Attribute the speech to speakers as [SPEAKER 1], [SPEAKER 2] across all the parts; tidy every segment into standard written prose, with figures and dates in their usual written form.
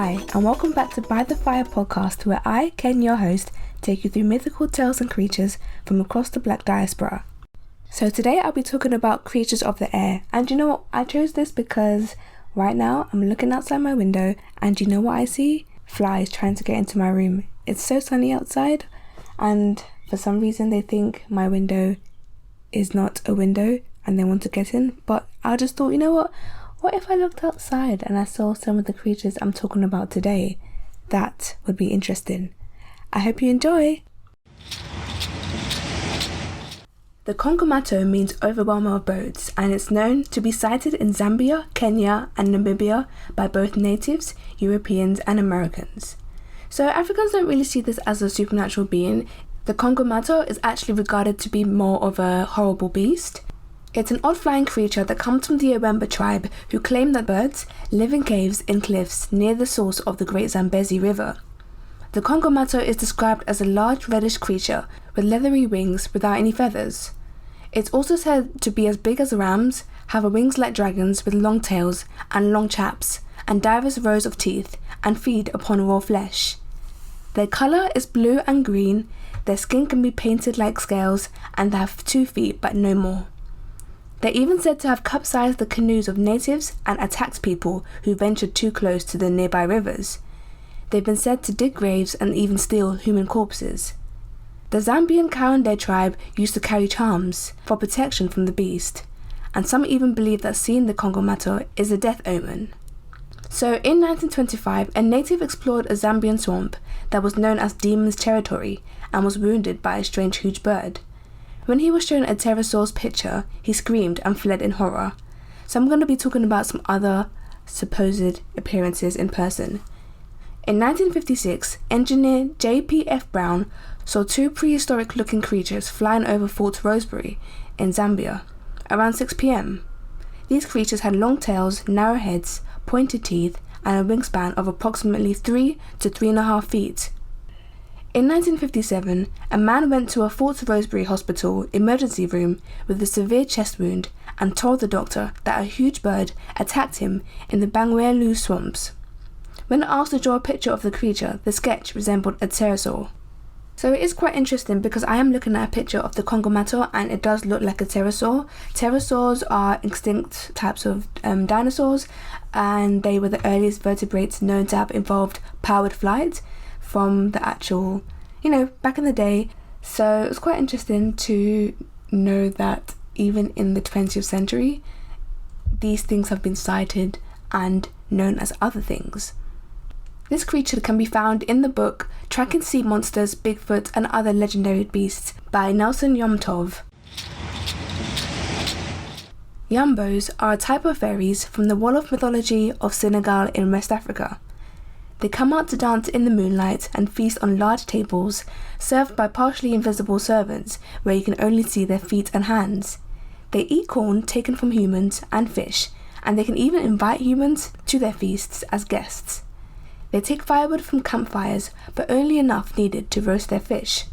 [SPEAKER 1] Hi, and welcome back to By the Fire podcast, where I, Ken, your host, take you through mythical tales and creatures from across the Black diaspora. So today I'll be talking about creatures of the air, and you know what, I chose this because right now I'm looking outside my window, and you know what I see? Flies trying to get into my room. It's so sunny outside, and for some reason they think my window is not a window and they want to get in, but I just thought, you know what if I looked outside and I saw some of the creatures I'm talking about today? That would be interesting. I hope you enjoy! The Kongamato means overwhelmer of boats, and it's known to be sighted in Zambia, Kenya and Namibia by both natives, Europeans and Americans. So Africans don't really see this as a supernatural being. The Kongamato is actually regarded to be more of a horrible beast. It's an odd flying creature that comes from the Awemba tribe, who claim that birds live in caves in cliffs near the source of the Great Zambezi River. The Kongamato is described as a large reddish creature with leathery wings without any feathers. It's also said to be as big as rams, have wings like dragons with long tails and long chaps, and diverse rows of teeth, and feed upon raw flesh. Their colour is blue and green, their skin can be painted like scales, and they have 2 feet but no more. They're even said to have capsized the canoes of natives and attacked people who ventured too close to the nearby rivers. They've been said to dig graves and even steal human corpses. The Zambian Karonde tribe used to carry charms for protection from the beast, and some even believe that seeing the Kongamato is a death omen. So in 1925, a native explored a Zambian swamp that was known as Demon's Territory and was wounded by a strange huge bird. When he was shown a pterosaur's picture, he screamed and fled in horror. So I'm going to be talking about some other supposed appearances in person. In 1956, engineer J.P.F. Brown saw 2 prehistoric-looking creatures flying over Fort Rosebery in Zambia around 6 p.m. These creatures had long tails, narrow heads, pointed teeth, and a wingspan of approximately 3 to 3.5 feet. In 1957, a man went to a Fort Rosebery hospital emergency room with a severe chest wound and told the doctor that a huge bird attacked him in the Bangweulu swamps. When asked to draw a picture of the creature, the sketch resembled a pterosaur. So it is quite interesting because I am looking at a picture of the Kongamato and it does look like a pterosaur. Pterosaurs are extinct types of dinosaurs, and they were the earliest vertebrates known to have involved powered flight from the actual, back in the day. So it's quite interesting to know that even in the 20th century, these things have been sighted and known as other things. This creature can be found in the book Tracking Sea Monsters, Bigfoot and Other Legendary Beasts by Nelson Yomtov. Yambos are a type of fairies from the Wolof mythology of Senegal in West Africa. They come out to dance in the moonlight and feast on large tables served by partially invisible servants where you can only see their feet and hands. They eat corn taken from humans and fish, and they can even invite humans to their feasts as guests. They take firewood from campfires, but only enough needed to roast their fish.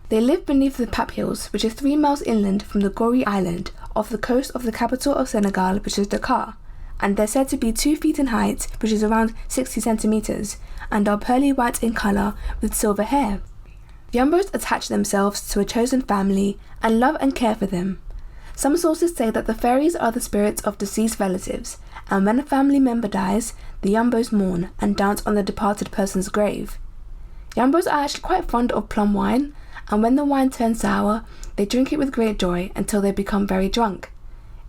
[SPEAKER 1] They live beneath the Pap Hills, which is 3 miles inland from the Gori Island, off the coast of the capital of Senegal, which is Dakar, and they're said to be 2 feet in height, which is around 60 centimeters, and are pearly white in color with silver hair. Yambos attach themselves to a chosen family and love and care for them. Some sources say that the fairies are the spirits of deceased relatives, and when a family member dies, the Yambos mourn and dance on the departed person's grave. Yambos are actually quite fond of plum wine, and when the wine turns sour, they drink it with great joy until they become very drunk.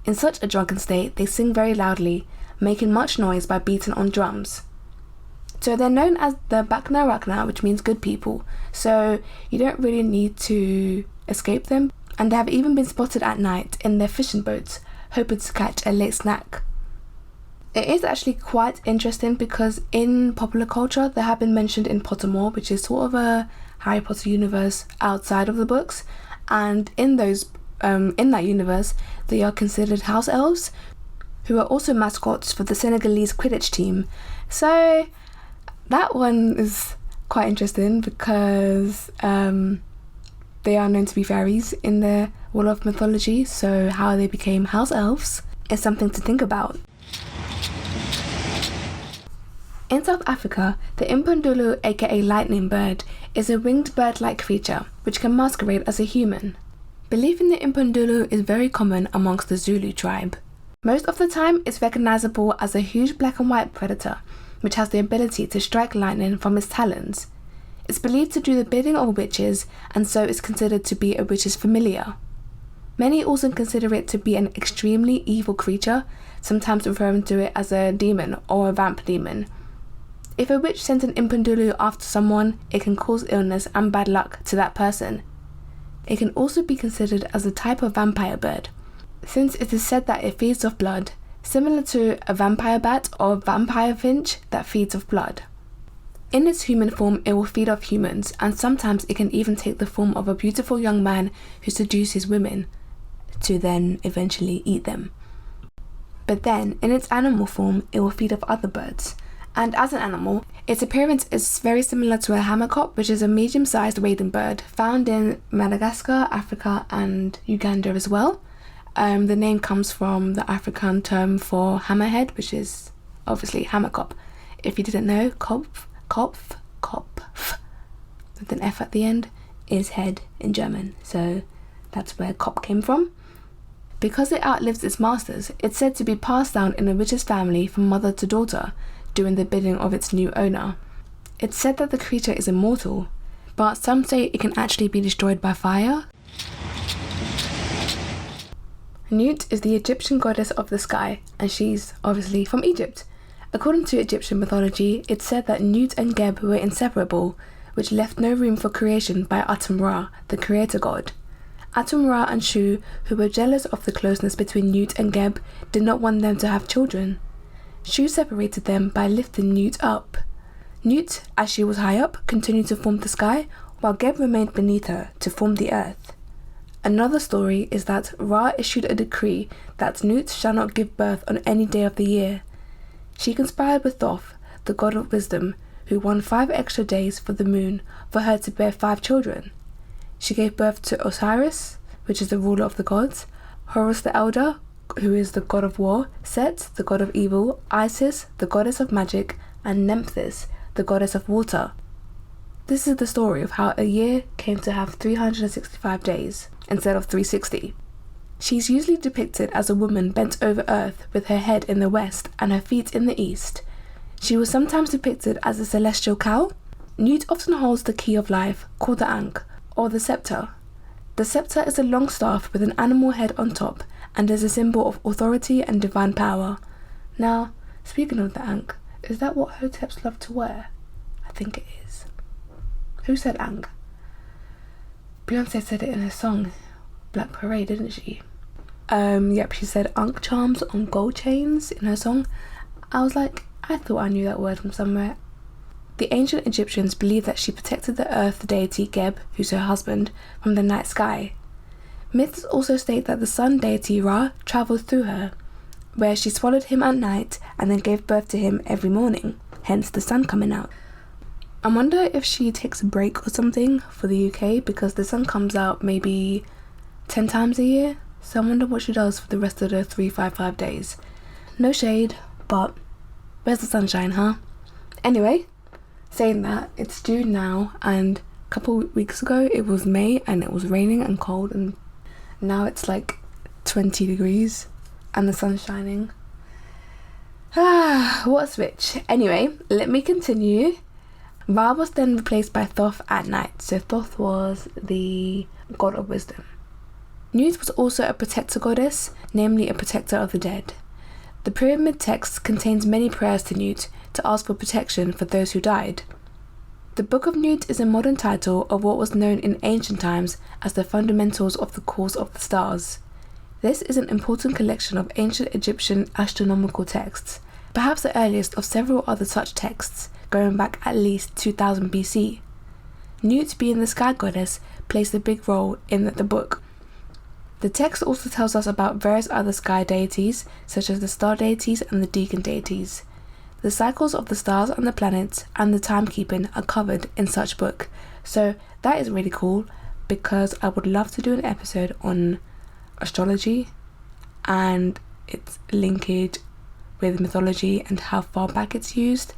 [SPEAKER 1] In such a drunken state, they sing very loudly, making much noise by beating on drums. So they're known as the Bakna Rakna, which means good people, so you don't really need to escape them, and they have even been spotted at night in their fishing boats, hoping to catch a late snack. It is actually quite interesting because in popular culture they have been mentioned in Pottermore, which is sort of a Harry Potter universe outside of the books, and in that universe they are considered house elves, who are also mascots for the Senegalese Quidditch team. So that one is quite interesting because they are known to be fairies in the Wolof mythology, so how they became house elves is something to think about. In South Africa, the Impundulu, aka lightning bird, is a winged bird-like creature which can masquerade as a human. Belief in the Impundulu is very common amongst the Zulu tribe. Most of the time, it's recognizable as a huge black and white predator, which has the ability to strike lightning from its talons. It's believed to do the bidding of witches, and so is considered to be a witch's familiar. Many also consider it to be an extremely evil creature, sometimes referring to it as a demon or a vamp demon. If a witch sent an Impundulu after someone, it can cause illness and bad luck to that person. It can also be considered as a type of vampire bird, since it is said that it feeds off blood, similar to a vampire bat or vampire finch that feeds off blood. In its human form, it will feed off humans, and sometimes it can even take the form of a beautiful young man who seduces women, to then eventually eat them. But then, in its animal form, it will feed off other birds. And as an animal, its appearance is very similar to a hammerkop, which is a medium-sized wading bird found in Madagascar, Africa and Uganda as well. The name comes from the African term for hammerhead, which is obviously hammerkop. If you didn't know, Kopf, with an F at the end, is head in German, so that's where Kop came from. Because it outlives its masters, it's said to be passed down in a witch's family from mother to daughter, doing the bidding of its new owner. It's said that the creature is immortal, but some say it can actually be destroyed by fire. Nut is the Egyptian goddess of the sky, and she's obviously from Egypt. According to Egyptian mythology, it's said that Nut and Geb were inseparable, which left no room for creation by Atum-Ra, the creator god. Atum-Ra and Shu, who were jealous of the closeness between Nut and Geb, did not want them to have children. Shu separated them by lifting Nut up. Nut, as she was high up, continued to form the sky, while Geb remained beneath her to form the earth. Another story is that Ra issued a decree that Nut shall not give birth on any day of the year. She conspired with Thoth, the god of wisdom, who won 5 extra days for the moon for her to bear 5 children. She gave birth to Osiris, which is the ruler of the gods, Horus the elder, who is the god of war, Set, the god of evil, Isis, the goddess of magic, and Nephthys, the goddess of water. This is the story of how a year came to have 365 days instead of 360. She's usually depicted as a woman bent over earth with her head in the west and her feet in the east. She was sometimes depicted as a celestial cow. Nut often holds the key of life, called the Ankh, or the scepter. The scepter is a long staff with an animal head on top and is a symbol of authority and divine power. Now, speaking of the Ankh, is that what Hoteps love to wear? I think it is. Who said Ankh? Beyonce said it in her song, Black Parade, didn't she? Yep, she said Ankh charms on gold chains in her song. I was like, I thought I knew that word from somewhere. The ancient Egyptians believed that she protected the earth deity Geb, who's her husband, from the night sky. Myths also state that the sun deity Ra travelled through her, where she swallowed him at night and then gave birth to him every morning, hence the sun coming out. I wonder if she takes a break or something for the UK, because the sun comes out maybe 10 times a year, so I wonder what she does for the rest of the 355 days. No shade, but where's the sunshine, huh? Anyway, saying that, it's June now, and a couple weeks ago it was May and it was raining and cold, and now it's like 20 degrees and the sun's shining. What a switch. Anyway, let me continue. Ra was then replaced by Thoth at night, so Thoth was the god of wisdom. Nut was also a protector goddess, namely a protector of the dead. The pyramid text contains many prayers to Nut to ask for protection for those who died. The Book of Nut is a modern title of what was known in ancient times as the Fundamentals of the Course of the Stars. This is an important collection of ancient Egyptian astronomical texts, perhaps the earliest of several other such texts, going back at least 2000 BC. Nut, being the sky goddess, plays a big role in the book. The text also tells us about various other sky deities, such as the star deities and the Deacon deities. The cycles of the stars and the planets and the timekeeping are covered in such book, so that is really cool, because I would love to do an episode on astrology and its linkage with mythology and how far back it's used.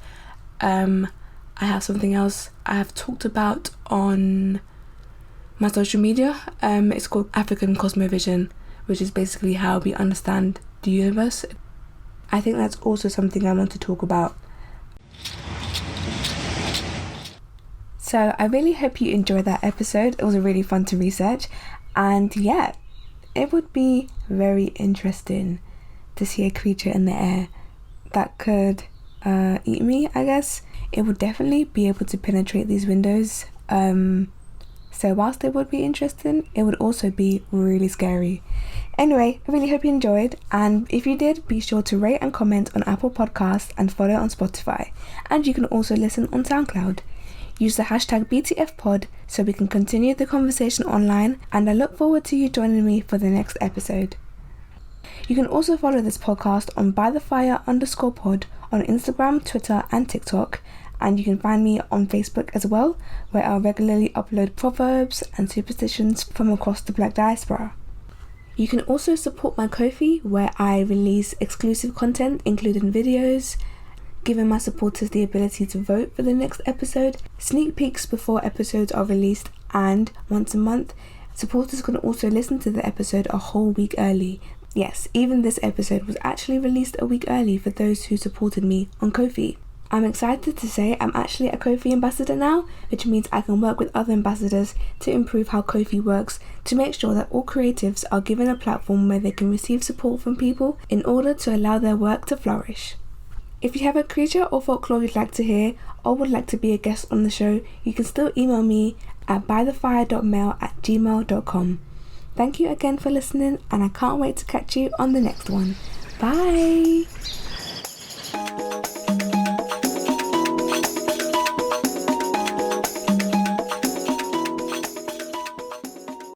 [SPEAKER 1] I have something else I have talked about on my social media. It's called African Cosmovision, which is basically how we understand the universe. I think that's also something I want to talk about. So I really hope you enjoyed that episode. It was really fun to research, and yeah, it would be very interesting to see a creature in the air that could eat me, I guess. It would definitely be able to penetrate these windows. So whilst it would be interesting, it would also be really scary. Anyway, I really hope you enjoyed, and if you did, be sure to rate and comment on Apple Podcasts and follow on Spotify. And you can also listen on SoundCloud. Use the hashtag BTFpod so we can continue the conversation online, and I look forward to you joining me for the next episode. You can also follow this podcast on bythefire_pod on Instagram, Twitter and TikTok, and you can find me on Facebook as well, where I'll regularly upload proverbs and superstitions from across the Black diaspora. You can also support my Ko-fi, where I release exclusive content including videos, giving my supporters the ability to vote for the next episode, sneak peeks before episodes are released, and once a month, supporters can also listen to the episode a whole week early. Yes, even this episode was actually released a week early for those who supported me on Ko-fi. I'm excited to say I'm actually a Ko-fi ambassador now, which means I can work with other ambassadors to improve how Ko-fi works, to make sure that all creatives are given a platform where they can receive support from people in order to allow their work to flourish. If you have a creature or folklore you'd like to hear, or would like to be a guest on the show, you can still email me at bythefire.mail@gmail.com. Thank you again for listening, and I can't wait to catch you on the next one. Bye!